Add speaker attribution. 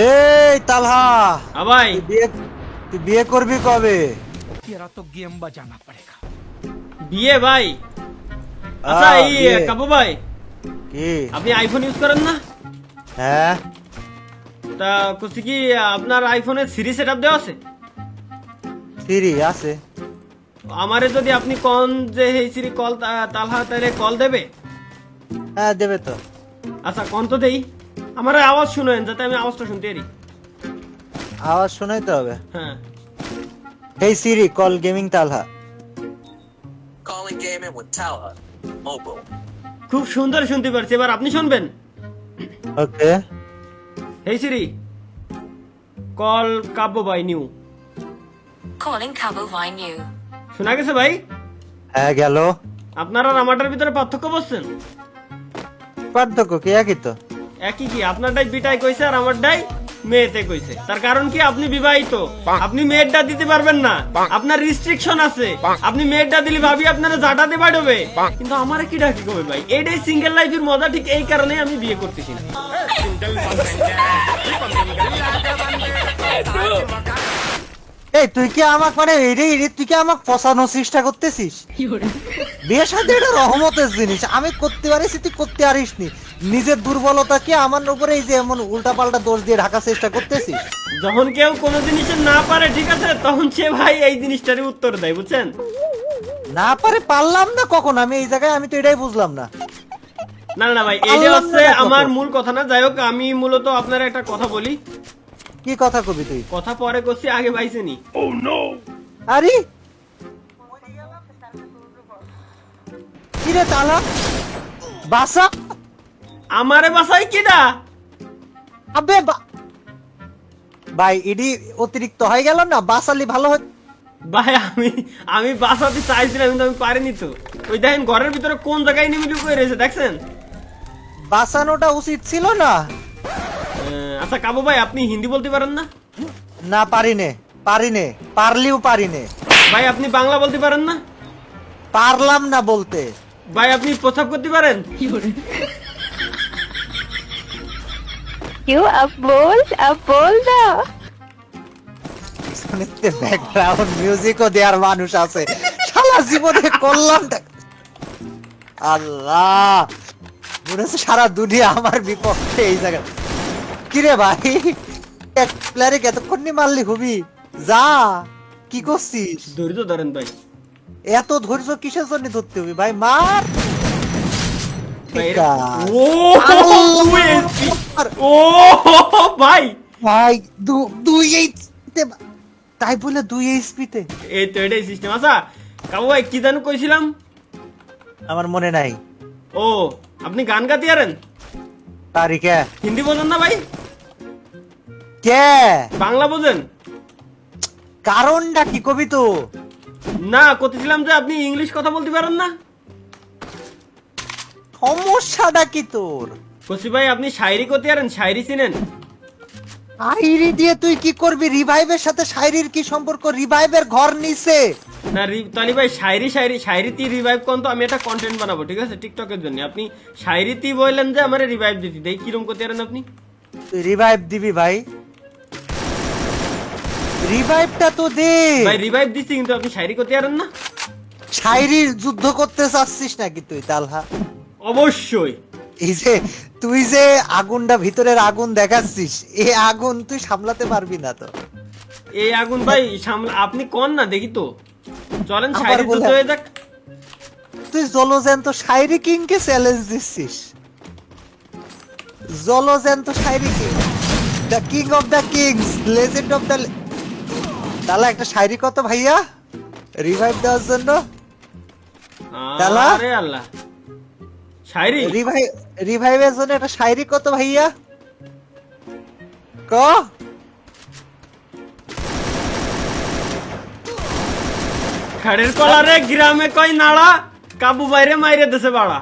Speaker 1: এই তালহা,
Speaker 2: হ্যাঁ ভাই।
Speaker 1: তুই বিয়ে করবি কবে?
Speaker 3: तेरा तो गेम बजाना पड़ेगा।
Speaker 2: বিয়ে ভাই? আচ্ছা এই
Speaker 1: বিয়ে।
Speaker 2: কাবু ভাই,
Speaker 1: কি?
Speaker 2: আপনি আইফোন ইউজ করেন না?
Speaker 1: হ্যাঁ,
Speaker 2: তা কুছি কি আপনার আইফোনে সিরি সেটআপ দেওয়া আছে?
Speaker 1: সিরি আছে।
Speaker 2: আমারে যদি আপনি কোন যে এই সিরি কল তালহা তাইলে কল দেবে?
Speaker 1: হ্যাঁ দেবে তো।
Speaker 2: আচ্ছা কোন তো দেই, আমার আওয়াজ শুনেন যাতে আমি আওয়াজটা শুনতে পারি।
Speaker 1: আওয়াজ শোনাইতে হবে।
Speaker 2: হ্যাঁ।
Speaker 1: এই সিরি call gaming Talha.
Speaker 4: Calling gaming with Talha. Mobile.
Speaker 2: খুব সুন্দর শুনতে পারছি, এবার আপনি শুনবেন।
Speaker 1: ওকে।
Speaker 2: এই সিরি কল কাব্য ভাই new.
Speaker 5: Calling Cabo Vine New.
Speaker 2: শোনা গেছে ভাই?
Speaker 1: হ্যাঁ গেল।
Speaker 2: আপনারা আর আমারটার ভিতরে পার্থক্য বুঝছেন?
Speaker 1: পার্থক্য কি? একই তো।
Speaker 2: একই কি, আপনারটাই বিটাই কইছে আর আমারটাই মেয়েতে কইছে। তার কারণ কি, আপনি বিবাহিত, আপনি মেয়েরটা দিতে পারবেন না, আপনার রিস্ট্রিকশন আছে। আপনি মেয়েরটা দিলে ভাবি আপনারা জাটাতে পারবে, কিন্তু আমারে কি ডাকি কবে ভাই? এইটাই সিঙ্গেল লাইফের মজা, ঠিক এই কারণে আমি বিয়ে করতেছি না।
Speaker 1: এই তুই কি আমাকে মানে তুই কি আমাকে ফসানোর চেষ্টা করতেছিস? বিয়ে সাথে এটা রহমতের জিনিস, আমি করতে পারিস, তুই করতে পারিস নি। নিজের দুর্বলতা কি আমার উপরে এই যে এমন উল্টা পাল্টা দোষ দিয়ে ঢাকার চেষ্টা করতেছিস?
Speaker 2: যখন কেউ কোনো জিনিসের না পারে, ঠিক আছে, তখন সে ভাই এই জিনিসটারই উত্তর দেয়, বুঝছেন?
Speaker 1: না পারে পারলাম না কখন? আমি এই জায়গায় আমি তো এটাই বুঝলাম না।
Speaker 2: না না ভাই, এটা
Speaker 1: পারলাম
Speaker 2: হচ্ছে
Speaker 1: না কখন?
Speaker 2: আমার মূল কথা না। যাই হোক, আমি মূলত আপনার একটা কথা বলি।
Speaker 1: কি কথা কবি তুই?
Speaker 2: কথা পরে করছি, আগে পাইছেনি।
Speaker 1: আরে কি রে তালা বাসা?
Speaker 2: আমারে বাসাই কিডা?
Speaker 1: আবে ভাই ইডি অতিরিক্ত হয়ে গেল না? বাসালি ভালো হয়।
Speaker 2: ভাই আমি বাসাতে চাইছিলাম, কিন্তু আমি পারিনি তো। ওই দেখেন ঘরের ভিতরে কোন জায়গায় নিমিলি করে রয়েছে, দেখছেন?
Speaker 1: বাসানোটা উচিত ছিল না।
Speaker 2: আচ্ছা কাবু ভাই, আপনি হিন্দি বলতে পারেন না?
Speaker 1: না পারিনে, পারলিও পারিনে।
Speaker 2: ভাই আপনি বাংলা বলতে পারেন না?
Speaker 1: পারলাম না বলতে।
Speaker 2: ভাই আপনি প্রস্তাব করতে পারেন?
Speaker 6: क्यों अब बोल ना।
Speaker 1: শুনতে ব্যাকগ্রাউন্ড মিউজিকও দেওয়ার মানুষ আছে। সারা জীবনে করলাম আল্লাহ, মনে হচ্ছে সারা দুনিয়া আমার বিপক্ষে এই জায়গায়। কিরে ভাই, এক প্লেয়ারে এতক্ষণ নি মারলি হবি? যা, কি করছিস?
Speaker 2: ধৈর্য ধরেন ভাই।
Speaker 1: এত ধৈর্য কিসের জন্য ধরতে হবে ভাই? মার।
Speaker 2: ভাই,
Speaker 1: ঠিক আছে।
Speaker 2: ও ও ভাই,
Speaker 1: ভাই দুই এইচপিতে, তাই বলে 2 এইচপিতে?
Speaker 2: এই তো এটাই সিস্টেম। আচ্ছা কাবু ভাই, কি জানো কইছিলাম?
Speaker 1: আমার মনে নাই।
Speaker 2: ও, আপনি গান গাতে পারেন?
Speaker 1: তারিখে
Speaker 2: হিন্দি বোঝেন না ভাই?
Speaker 1: কে?
Speaker 2: বাংলা বোঝেন?
Speaker 1: কারণটা কি কবি তো?
Speaker 2: না, করতেছিলাম যে আপনি ইংলিশ কথা বলতে পারেন না।
Speaker 1: সমস্যাটা কি তোর?
Speaker 2: কসি ভাই, আপনি শায়রি করতে পারেন? শায়রি চিনেন?
Speaker 1: শায়রি দিয়ে তুই কি করবি? রিভাইভের সাথে শায়রির কি সম্পর্ক? রিভাইভের ঘর নিচে।
Speaker 2: না তালি ভাই, শায়রিতি রিভাইভ কোন তো, আমি একটা কন্টেন্ট বানাবো, ঠিক আছে, টিকটকের জন্য। আপনি শায়রিতি বললেন যে আমারে রিভাইভ দিতে দেই, কিরম করতে পারেন আপনি?
Speaker 1: তুই রিভাইভ দিবি ভাই? রিভাইভটা তো দে
Speaker 2: ভাই রিভাইভ দিচ্ছি, কিন্তু আপনি শায়রি করতে পারেন না।
Speaker 1: শায়রির যুদ্ধ করতে চাচ্ছিস নাকি তুই তালহা?
Speaker 2: অবশ্যই।
Speaker 1: এই যে তুই যে আগুনটা ভিতরের আগুন দেখাচ্ছিস, এই আগুন তুই সামলাতে পারবি না তো।
Speaker 2: এই আগুন ভাই আপনি কোন না দেখি তো, চলেন
Speaker 1: আবার
Speaker 2: শায়রি
Speaker 1: বলে-
Speaker 2: যুদ্ধ হয়ে যাক।
Speaker 1: তুই জলজ্যান্ত শায়রি কিংকে চ্যালেঞ্জ দিচ্ছিস। জলজ্যান্ত শায়রি king, the king of the kings, legend of the. তাহলে একটা শায়রি কত ভাইয়া রিভাইভ দেওয়ার জন্য? তালা?
Speaker 2: আরে আল্লাহ, শায়রি
Speaker 1: রিভাইভের জন্য একটা শায়রি কত ভাইয়া? ক
Speaker 2: খাড়ের কলারে গ্রামে কয় নাড়া, কাবু বাইরে মাইরে দেশে বাড়া।